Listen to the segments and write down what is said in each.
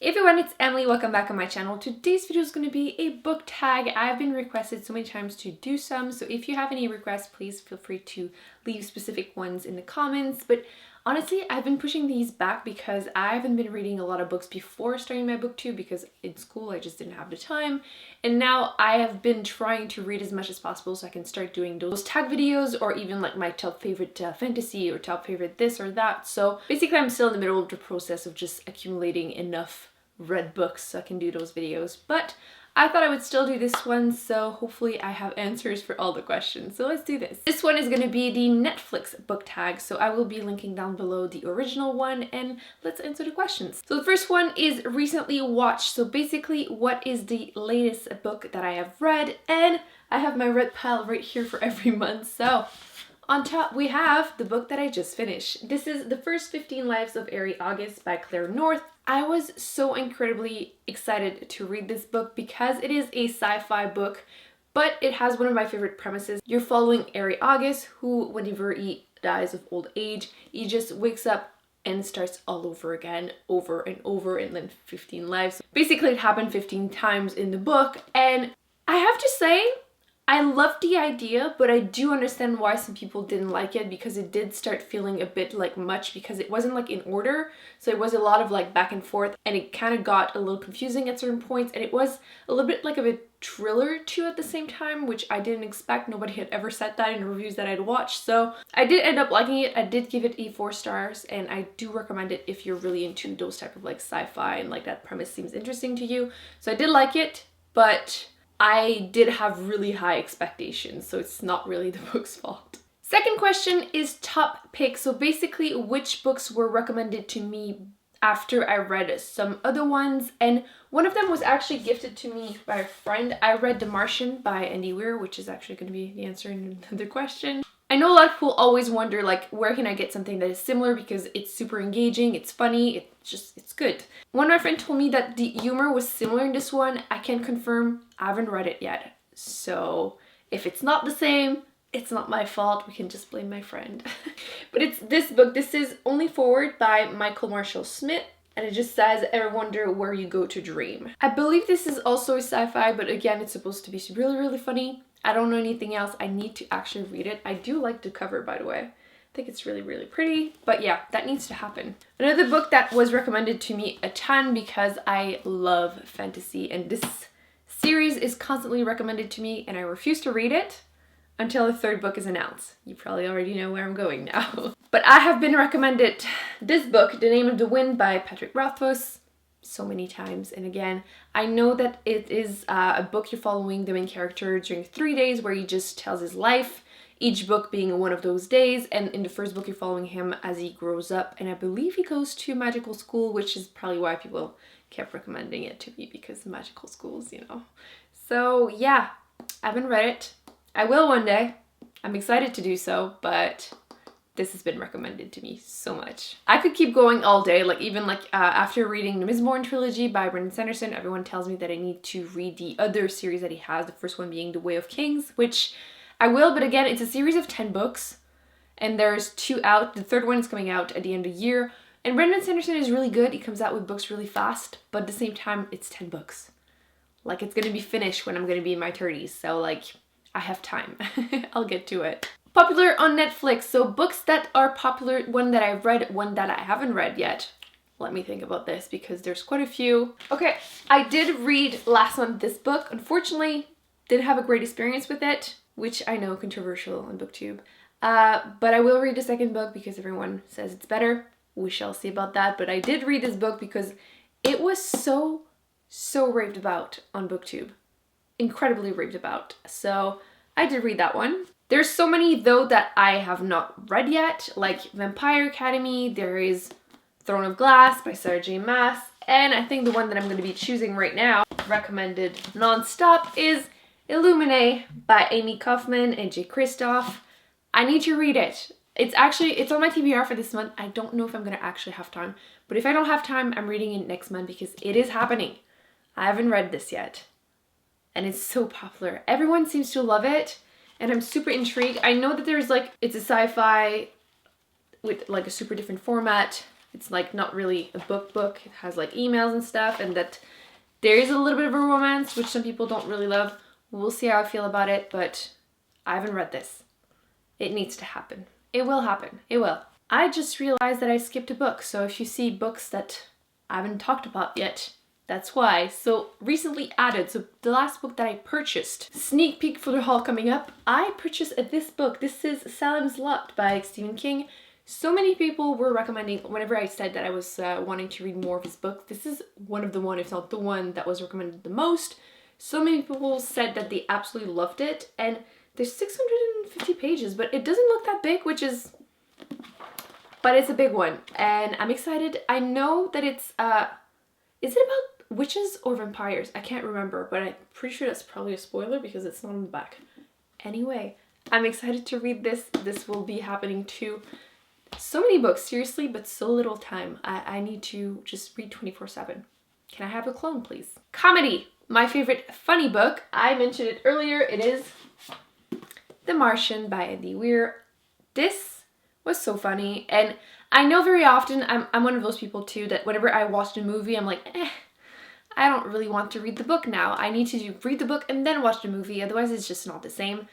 Hey everyone, it's Emily. Welcome back on my channel. Today's video is going to be a book tag. I've been requested so many times to do some, so if you have any requests, please feel free to leave specific ones in the comments. But honestly, I've been pushing these back because I haven't been reading a lot of books before starting my booktube because in school I just didn't have the time. And now I have been trying to read as much as possible so I can start doing those tag videos or even like my top favorite fantasy or top favorite this or that. So basically I'm still in the middle of the process of just accumulating enough read books so I can do those videos, but I thought I would still do this one, so hopefully I have answers for all the questions. So let's do this. This one is going to be the Netflix book tag, so I will be linking down below the original one and let's answer the questions. So the first one is recently watched. So basically, what is the latest book that I have read? And I have my read pile right here for every month. So on top, we have the book that I just finished. This is The First 15 Lives of Airy August by Claire North. I was so incredibly excited to read this book because it is a sci-fi book, but it has one of my favorite premises. You're following Airy August, who, whenever he dies of old age, he just wakes up and starts all over again, over and over, and then 15 lives. Basically, it happened 15 times in the book, and I have to say, I love the idea, but I do understand why some people didn't like it because it did start feeling a bit like much because it wasn't like in order. So it was a lot of like back and forth and it kind of got a little confusing at certain points, and it was a little bit like a bit thriller too at the same time, which I didn't expect. Nobody had ever said that in the reviews that I'd watched. So I did end up liking it. I did give it 4 stars and I do recommend it if you're really into those type of like sci-fi and like that premise seems interesting to you. So I did like it, but I did have really high expectations, so it's not really the book's fault. Second question is top pick. So basically, which books were recommended to me after I read some other ones, and one of them was actually gifted to me by a friend. I read The Martian by Andy Weir, which is actually going to be the answer in another question. I know a lot of people always wonder like, where can I get something that is similar because it's super engaging, it's funny, it's good. One of my friends told me that the humor was similar in this one. I can confirm, I haven't read it yet. So if it's not the same, it's not my fault. We can just blame my friend. But it's this book. This is Only Forward by Michael Marshall Smith. And it just says, ever wonder where you go to dream. I believe this is also a sci-fi, but again, it's supposed to be really, really funny. I don't know anything else. I need to actually read it. I do like the cover, by the way. I think it's really, really pretty. But yeah, that needs to happen. Another book that was recommended to me a ton because I love fantasy, and this series is constantly recommended to me, and I refuse to read it until the third book is announced. You probably already know where I'm going now. But I have been recommended this book, The Name of the Wind by Patrick Rothfuss, so many times. And again, I know that it is a book you're following the main character during 3 days where he just tells his life, each book being one of those days. And in the first book, you're following him as he grows up. And I believe he goes to magical school, which is probably why people kept recommending it to me, because magical schools, you know. So yeah, I haven't read it. I will one day. I'm excited to do so, but this has been recommended to me so much. I could keep going all day, like even like after reading the Mistborn trilogy by Brandon Sanderson, everyone tells me that I need to read the other series that he has, the first one being The Way of Kings, which I will, but again, it's a series of 10 books, and there's 2 out. The third one is coming out at the end of the year, and Brandon Sanderson is really good. He comes out with books really fast, but at the same time, it's 10 books. Like, it's gonna be finished when I'm gonna be in my 30s, so like, I have time. I'll get to it. Popular on Netflix. So books that are popular, one that I've read, one that I haven't read yet. Let me think about this because there's quite a few. Okay, I did read last month this book. Unfortunately, didn't have a great experience with it, which I know controversial on BookTube. But I will read the second book because everyone says it's better. We shall see about that. But I did read this book because it was so raved about on BookTube. Incredibly raved about. So I did read that one. There's so many though that I have not read yet, like Vampire Academy, there is Throne of Glass by Sarah J Maas, and I think the one that I'm going to be choosing right now, recommended non-stop, is Illuminae by Amy Kaufman and Jay Kristoff. I need to read it. It's on my TBR for this month. I don't know if I'm going to actually have time, but if I don't have time, I'm reading it next month because it is happening. I haven't read this yet. And it's so popular. Everyone seems to love it, and I'm super intrigued. I know that there's like, it's a sci-fi with like a super different format. It's like not really a book. It has like emails and stuff, and that there is a little bit of a romance, which some people don't really love. We'll see how I feel about it, but I haven't read this. It needs to happen. It will happen. It will. I just realized that I skipped a book, so if you see books that I haven't talked about yet, that's why. So recently added, so the last book that I purchased, sneak peek for the haul coming up, I purchased this book. This is Salem's Lot by Stephen King. So many people were recommending, whenever I said that I was wanting to read more of his books, this is one of the one, if not the one, that was recommended the most. So many people said that they absolutely loved it, and there's 650 pages, but it doesn't look that big, which is, but it's a big one, and I'm excited. I know that it's, is it about witches or vampires? I can't remember, but I'm pretty sure that's probably a spoiler because it's not on the back. Anyway, I'm excited to read this. This will be happening too. So many books, seriously, but so little time. I need to just read 24/7. Can I have a clone, please? Comedy, my favorite funny book. I mentioned it earlier. It is The Martian by Andy Weir. This was so funny, and I know very often I'm one of those people too that whenever I watch a movie, I'm like, I don't really want to read the book now. I need to read the book and then watch the movie, otherwise it's just not the same.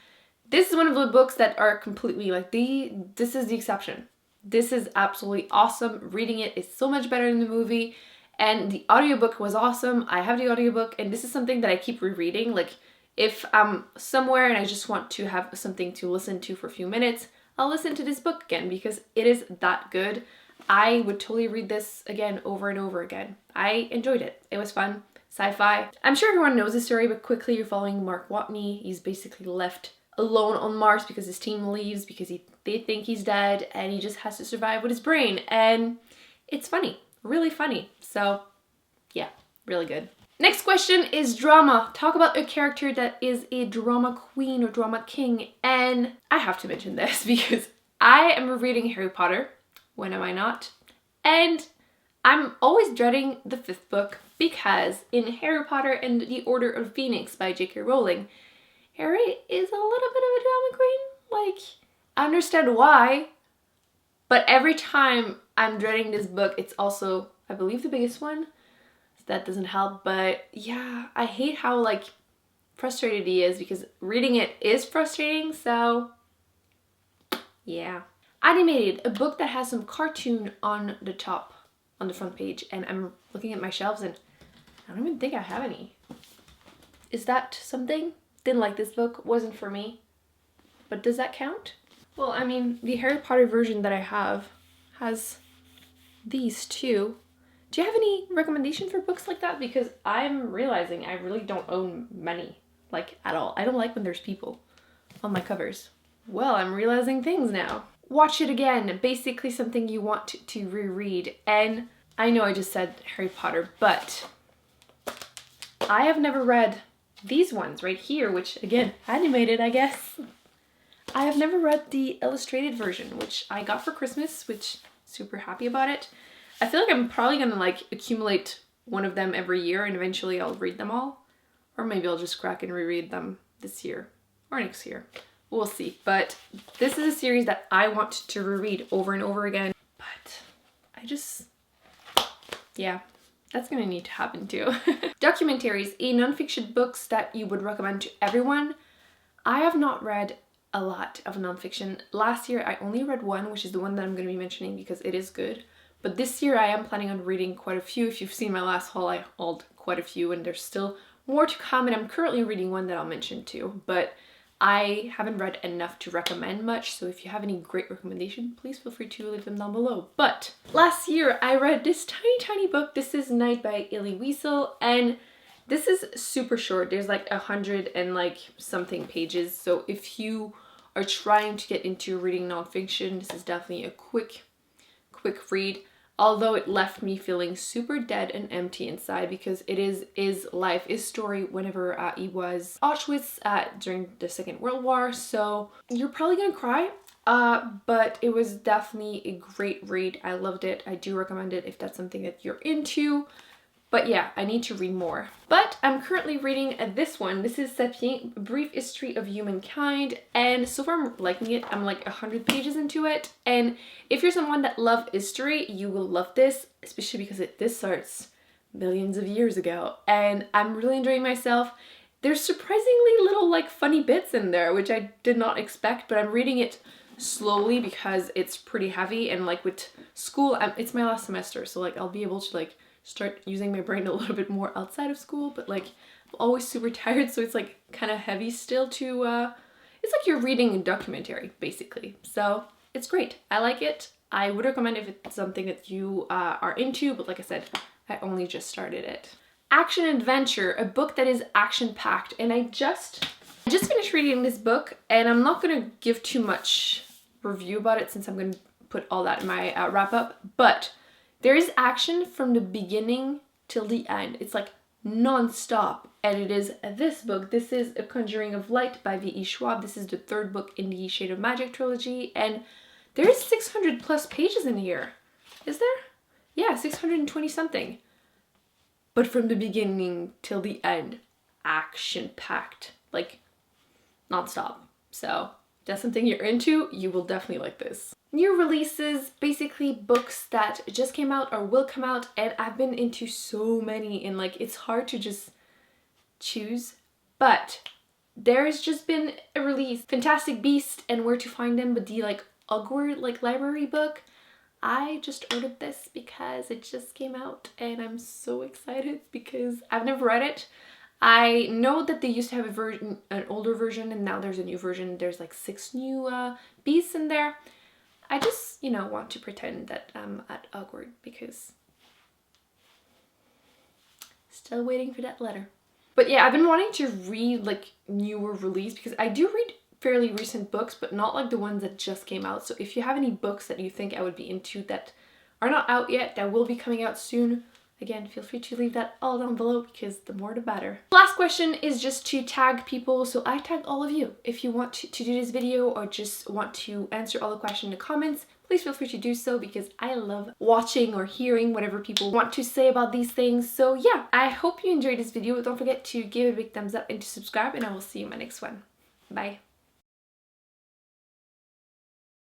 This is one of the books that are completely like, this is the exception. This is absolutely awesome. Reading it is so much better than the movie, and the audiobook was awesome. I have the audiobook, and this is something that I keep rereading. Like, if I'm somewhere and I just want to have something to listen to for a few minutes, I'll listen to this book again because it is that good. I would totally read this again over and over again. I enjoyed it. It was fun. Sci-fi. I'm sure everyone knows the story, but quickly, you're following Mark Watney. He's basically left alone on Mars because his team leaves because they think he's dead, and he just has to survive with his brain, and it's funny, really funny. So yeah, really good. Next question is drama. Talk about a character that is a drama queen or drama king, and I have to mention this because I am reading Harry Potter. When am I not? And I'm always dreading the 5th book because in Harry Potter and the Order of Phoenix by J.K. Rowling, Harry is a little bit of a drama queen. Like, I understand why, but every time I'm dreading this book, it's also, I believe, the biggest one. So that doesn't help, but yeah, I hate how, like, frustrated he is because reading it is frustrating, so yeah. Animated, a book that has some cartoon on the top, on the front page, and I'm looking at my shelves and I don't even think I have any. Is that something? Didn't like this book, wasn't for me. But does that count? Well, I mean, the Harry Potter version that I have has these two. Do you have any recommendation for books like that? Because I'm realizing I really don't own many, like, at all. I don't like when there's people on my covers. Well, I'm realizing things now. Watch it again, basically something you want to reread. And I know I just said Harry Potter, but I have never read these ones right here, which again, animated, I guess. I have never read the illustrated version, which I got for Christmas, which super happy about it. I feel like I'm probably gonna like accumulate one of them every year and eventually I'll read them all. Or maybe I'll just crack and reread them this year or next year. We'll see. But this is a series that I want to reread over and over again. But I just, yeah. That's gonna need to happen too. Documentaries, nonfiction books that you would recommend to everyone. I have not read a lot of nonfiction. Last year I only read one, which is the one that I'm gonna be mentioning because it is good. But this year I am planning on reading quite a few. If you've seen my last haul, I hauled quite a few and there's still more to come, and I'm currently reading one that I'll mention too. But I haven't read enough to recommend much, so if you have any great recommendation, please feel free to leave them down below. But last year I read this tiny book. This is Night by Elie Wiesel, and this is super short. There's like 100 and like something pages, so if you are trying to get into reading nonfiction, this is definitely a quick read. Although it left me feeling super dead and empty inside because it is life, his story whenever he was Auschwitz during the Second World War. So you're probably gonna cry, but it was definitely a great read. I loved it. I do recommend it if that's something that you're into. But yeah, I need to read more. But I'm currently reading this one. This is Sapien, A Brief History of Humankind. And so far I'm liking it. I'm like 100 pages into it. And if you're someone that loves history, you will love this, especially because this starts millions of years ago. And I'm really enjoying myself. There's surprisingly little like funny bits in there, which I did not expect, but I'm reading it slowly because it's pretty heavy. And like with school, it's my last semester. So like I'll be able to like start using my brain a little bit more outside of school, but like I'm always super tired, so it's like kind of heavy still to it's like you're reading a documentary basically. So it's great. I like it. I would recommend if it's something that you are into, but like I said, I only just started it. Action Adventure, a book that is action-packed, and I just finished reading this book, and I'm not gonna give too much review about it since I'm gonna put all that in my wrap-up, but there is action from the beginning till the end. It's like non-stop. And it is this book. This is A Conjuring of Light by V.E. Schwab. This is the third book in the Shade of Magic trilogy. And there is 600 plus pages in here. Is there? Yeah, 620 something. But from the beginning till the end, action-packed. Like, non-stop. So, if that's something you're into, you will definitely like this. New releases, basically books that just came out or will come out, and I've been into so many, and like it's hard to just choose, but there's just been a release, Fantastic Beasts and Where to Find Them, but the like Hogwarts like library book. I just ordered this because it just came out and I'm so excited because I've never read it. I know that they used to have a version, an older version, and now there's a new version. There's like 6 new beasts in there. I just, you know, want to pretend that I'm at Hogwarts because still waiting for that letter. But yeah, I've been wanting to read like newer release because I do read fairly recent books, but not like the ones that just came out. So if you have any books that you think I would be into that are not out yet, that will be coming out soon, again, feel free to leave that all down below because the more the better. Last question is just to tag people. So I tag all of you. If you want to do this video or just want to answer all the questions in the comments, please feel free to do so because I love watching or hearing whatever people want to say about these things. So yeah, I hope you enjoyed this video. Don't forget to give it a big thumbs up and to subscribe, and I will see you in my next one. Bye.